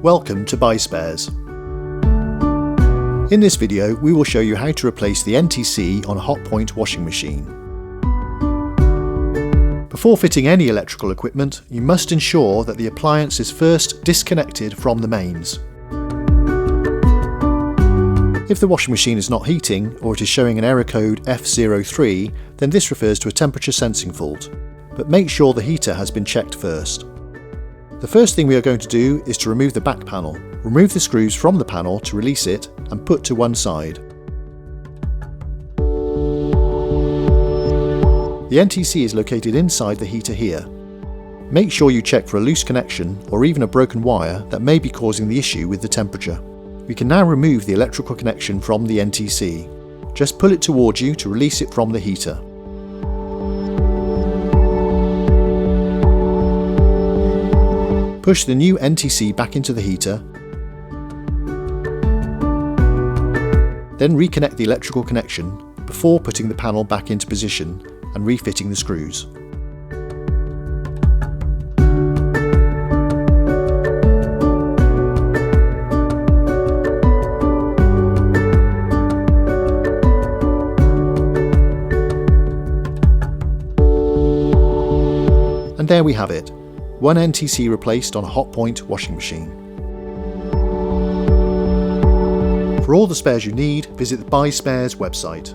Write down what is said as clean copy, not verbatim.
Welcome to BuySpares. In this video we will show you how to replace the NTC on a Hotpoint washing machine. Before fitting any electrical equipment, you must ensure that the appliance is first disconnected from the mains. If the washing machine is not heating or it is showing an error code F03, then this refers to a temperature sensing fault, but make sure the heater has been checked first. The first thing we are going to do is to remove the back panel. Remove the screws from the panel to release it and put to one side. The NTC is located inside the heater here. Make sure you check for a loose connection or even a broken wire that may be causing the issue with the temperature. We can now remove the electrical connection from the NTC. Just pull it towards you to release it from the heater. Push the new NTC back into the heater, then reconnect the electrical connection before putting the panel back into position and refitting the screws. And there we have it. One NTC replaced on a Hotpoint washing machine. For all the spares you need, visit the BuySpares website.